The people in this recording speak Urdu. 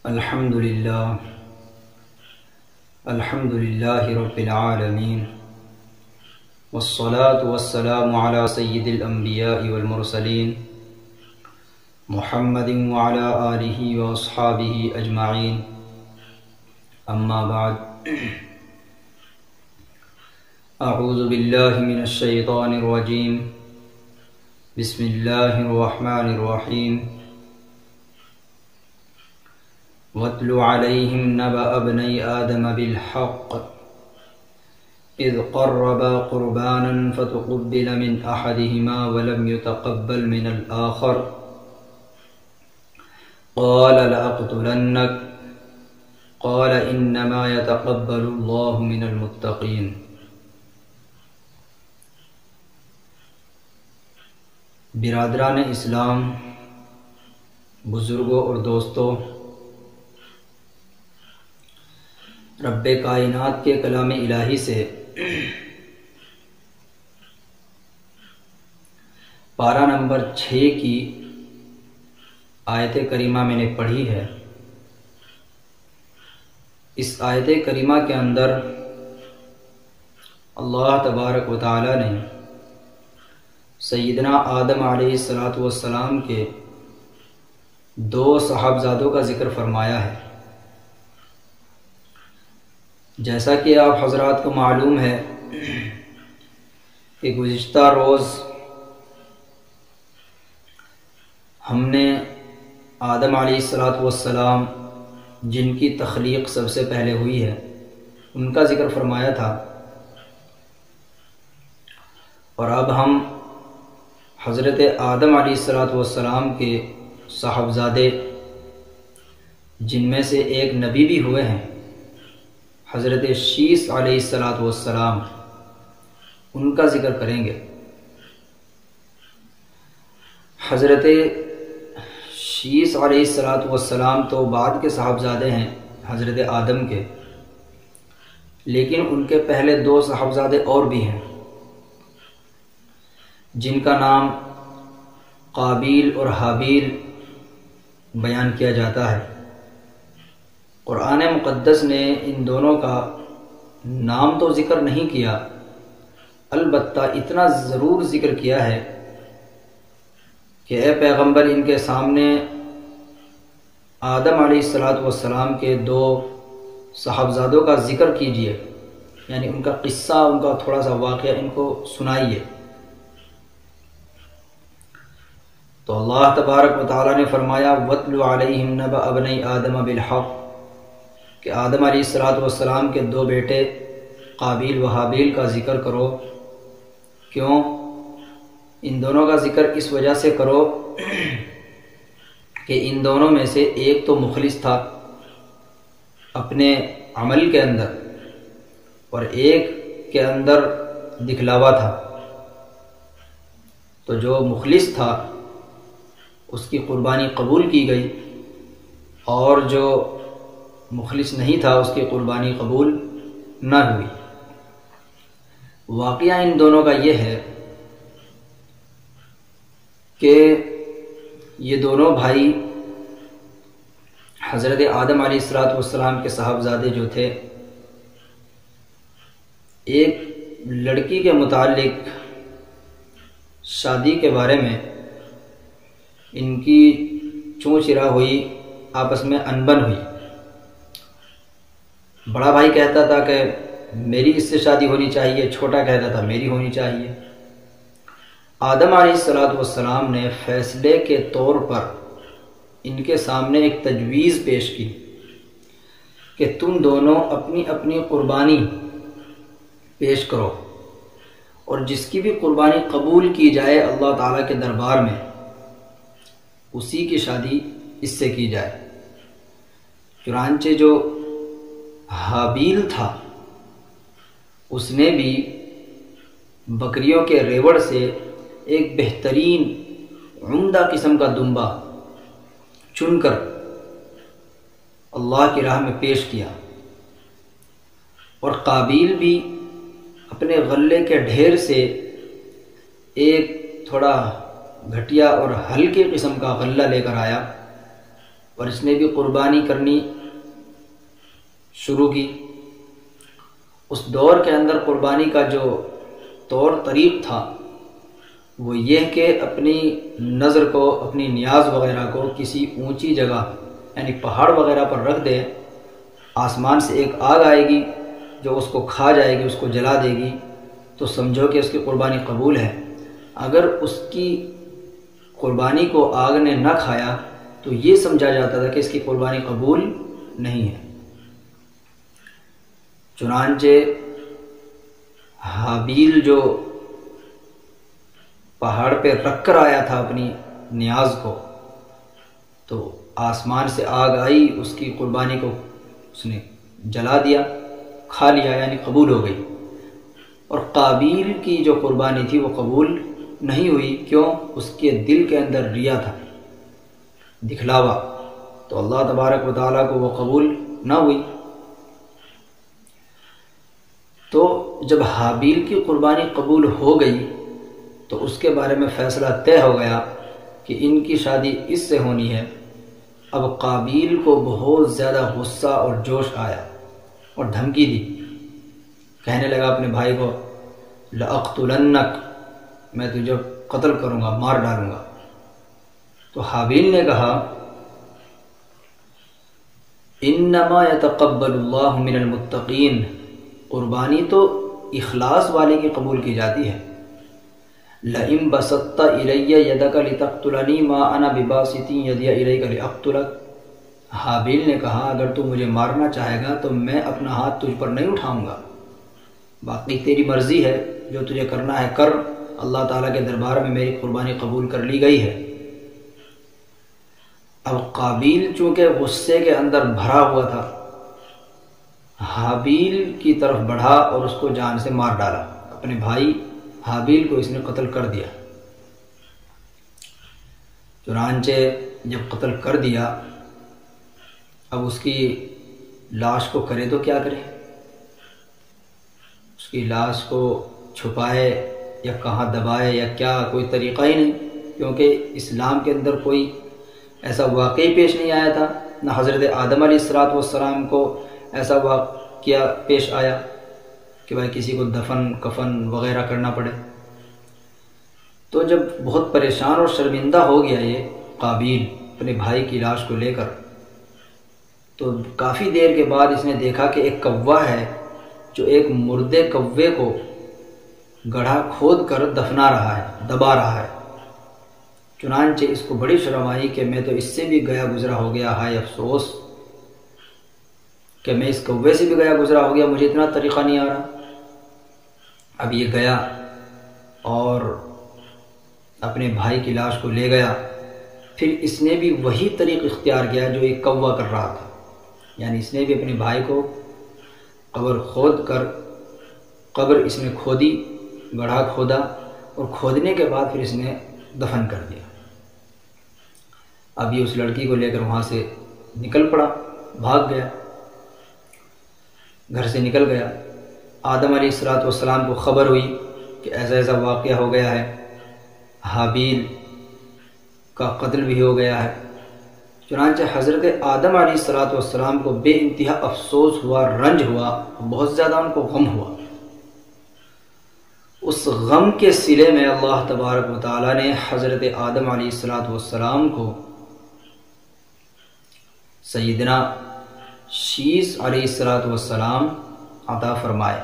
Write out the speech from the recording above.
الحمدللہ رب العالمین والصلاة والسلام علی سید الانبیاء والمرسلین محمد وعلی آلہ واصحابہ اجمعین اما بعد اعوذ باللہ من الشیطان الرجیم بسم اللہ الرحمن الرحیم وَاتْلُ عَلَيْهِمْ نَبَأَ ابْنَيْ آدَمَ بِالْحَقِّ إِذْ قَرَّبَا قُرْبَانًا فَتُقُبِّلَ مِنْ أَحَدِهِمَا وَلَمْ يُتَقَبَّلْ مِنَ الْآخَرِ قَالَ لَأَقْتُلَنَّكَ قَالَ إِنَّمَا يَتَقَبَّلُ اللَّهُ مِنَ الْمُتَّقِينَ۔ برادران اسلام، بزرگوں اور دوستوں، رب کائنات کے کلام الہی سے پارہ نمبر 6 کی آیت کریمہ میں نے پڑھی ہے۔ اس آیت کریمہ کے اندر اللہ تبارک و تعالی نے سیدنا آدم علیہ السلام کے 2 صاحبزادوں کا ذکر فرمایا ہے۔ جیسا کہ آپ حضرات کو معلوم ہے کہ گزشتہ روز ہم نے آدم علیہ السلام جن کی تخلیق سب سے پہلے ہوئی ہے ان کا ذکر فرمایا تھا، اور اب ہم حضرت آدم علیہ السلام کے صاحبزادے جن میں سے ایک نبی بھی ہوئے ہیں، حضرت شیس علیہ السلام، ان کا ذکر کریں گے۔ حضرت شیس علیہ السلام تو بعد کے صاحبزادے ہیں حضرت آدم کے، لیکن ان کے پہلے 2 صاحبزادے اور بھی ہیں جن کا نام قابیل اور حابیل بیان کیا جاتا ہے۔ قرآن مقدس نے ان دونوں کا نام تو ذکر نہیں کیا، البتہ اتنا ضرور ذکر کیا ہے کہ اے پیغمبر ان کے سامنے آدم علیہ السلام کے 2 صاحبزادوں کا ذکر کیجئے، یعنی ان کا قصہ، ان کا تھوڑا سا واقعہ ان کو سنائیے۔ تو اللہ تبارک و تعالی نے فرمایا وَاتْلُ عَلَيْهِمْ نَبَأَ ابْنَيْ آدَمَ بِالْحَقِّ کہ آدم علیہ السلام کے 2 بیٹے قابیل و حابیل کا ذکر کرو۔ کیوں؟ ان دونوں کا ذکر اس وجہ سے کرو کہ ان دونوں میں سے ایک تو مخلص تھا اپنے عمل کے اندر، اور ایک کے اندر دکھلاوا تھا۔ تو جو مخلص تھا اس کی قربانی قبول کی گئی، اور جو مخلص نہیں تھا اس کی قربانی قبول نہ ہوئی۔ واقعہ ان دونوں کا یہ ہے کہ یہ دونوں بھائی حضرت آدم علیہ السلام کے صاحبزادے جو تھے، ایک لڑکی کے متعلق شادی کے بارے میں ان کی چوں چرا ہوئی، آپس میں انبن ہوئی۔ بڑا بھائی کہتا تھا کہ میری اس سے شادی ہونی چاہیے، چھوٹا کہتا تھا میری ہونی چاہیے۔ آدم علیہ السلام نے فیصلے کے طور پر ان کے سامنے ایک تجویز پیش کی کہ تم دونوں اپنی اپنی قربانی پیش کرو، اور جس کی بھی قربانی قبول کی جائے اللہ تعالیٰ کے دربار میں، اسی کی شادی اس سے کی جائے۔ چنانچہ جو حابیل تھا اس نے بھی بکریوں کے ریوڑ سے ایک بہترین عمدہ قسم کا دمبا چن کر اللہ کی راہ میں پیش کیا، اور قابیل بھی اپنے غلے کے ڈھیر سے ایک تھوڑا گھٹیا اور ہلکی قسم کا غلہ لے کر آیا، اور اس نے بھی قربانی کرنی شروع کی۔ اس دور کے اندر قربانی کا جو طور طریق تھا وہ یہ کہ اپنی نظر کو، اپنی نیاز وغیرہ کو کسی اونچی جگہ یعنی پہاڑ وغیرہ پر رکھ دے، آسمان سے ایک آگ آئے گی جو اس کو کھا جائے گی، اس کو جلا دے گی، تو سمجھو کہ اس کی قربانی قبول ہے۔ اگر اس کی قربانی کو آگ نے نہ کھایا تو یہ سمجھا جاتا تھا کہ اس کی قربانی قبول نہیں ہے۔ چنانچہ حابیل جو پہاڑ پہ رکھ کر آیا تھا اپنی نیاز کو، تو آسمان سے آگ آئی، اس کی قربانی کو اس نے جلا دیا، کھا لیا، یعنی قبول ہو گئی۔ اور قابیل کی جو قربانی تھی وہ قبول نہیں ہوئی۔ کیوں؟ اس کے دل کے اندر ریا تھا، دکھلاوا، تو اللہ تبارک و تعالیٰ کو وہ قبول نہ ہوئی۔ تو جب حابیل کی قربانی قبول ہو گئی تو اس کے بارے میں فیصلہ طے ہو گیا کہ ان کی شادی اس سے ہونی ہے۔ اب قابیل کو بہت زیادہ غصہ اور جوش آیا اور دھمکی دی، کہنے لگا اپنے بھائی کو، لَأَقْتُلَنَّكَ، میں تجھے قتل کروں گا، مار ڈالوں گا۔ تو حابیل نے کہا، انما يتقبل اللہ من المتقین، قربانی تو اخلاص والے کی قبول کی جاتی ہے۔ لئن بسطت الی یدک لتقتلنی ما انا بباسط یدی الیک لاقتلک، حابیل نے کہا اگر تو مجھے مارنا چاہے گا تو میں اپنا ہاتھ تجھ پر نہیں اٹھاؤں گا، باقی تیری مرضی ہے، جو تجھے کرنا ہے کر، اللہ تعالیٰ کے دربار میں میری قربانی قبول کر لی گئی ہے۔ اب قابیل چونکہ غصے کے اندر بھرا ہوا تھا، حابیل کی طرف بڑھا اور اس کو جان سے مار ڈالا، اپنے بھائی حابیل کو اس نے قتل کر دیا۔ چنانچہ جب قتل کر دیا، اب اس کی لاش کو کرے تو کیا کرے؟ اس کی لاش کو چھپائے یا کہاں دبائے یا کیا، کوئی طریقہ ہی نہیں، کیونکہ اسلام کے اندر کوئی ایسا واقعی پیش نہیں آیا تھا، نہ حضرت آدم علیہ السلام کو ایسا واقعہ پیش آیا کہ بھائی کسی کو دفن کفن وغیرہ کرنا پڑے۔ تو جب بہت پریشان اور شرمندہ ہو گیا یہ قابیل اپنے بھائی کی لاش کو لے کر، تو کافی دیر کے بعد اس نے دیکھا کہ ایک کوا ہے جو ایک مردے کوے کو گڑھا کھود کر دفنا رہا ہے، دبا رہا ہے۔ چنانچہ اس کو بڑی شرم آئی کہ میں تو اس سے بھی گیا گزرا ہو گیا، ہائے افسوس کہ میں اس کوے سے بھی گیا گزرا ہو گیا، مجھے اتنا طریقہ نہیں آ رہا۔ اب یہ گیا اور اپنے بھائی کی لاش کو لے گیا، پھر اس نے بھی وہی طریق اختیار کیا جو ایک کوا کر رہا تھا، یعنی اس نے بھی اپنے بھائی کو قبر کھود کر، قبر اس نے کھودی، گڑھا کھودا، اور کھودنے کے بعد پھر اس نے دفن کر دیا۔ اب یہ اس لڑکی کو لے کر وہاں سے نکل پڑا، بھاگ گیا، گھر سے نکل گیا۔ آدم علیہ السلام کو خبر ہوئی کہ ایسا ایسا واقعہ ہو گیا ہے، حابیل کا قتل بھی ہو گیا ہے۔ چنانچہ حضرت آدم علیہ السلام کو بے انتہا افسوس ہوا، رنج ہوا، بہت زیادہ ان کو غم ہوا۔ اس غم کے صلے میں اللہ تبارک و تعالیٰ نے حضرت آدم علیہ السلام کو سیدنا شیس علیہ السلام عطا فرمائے۔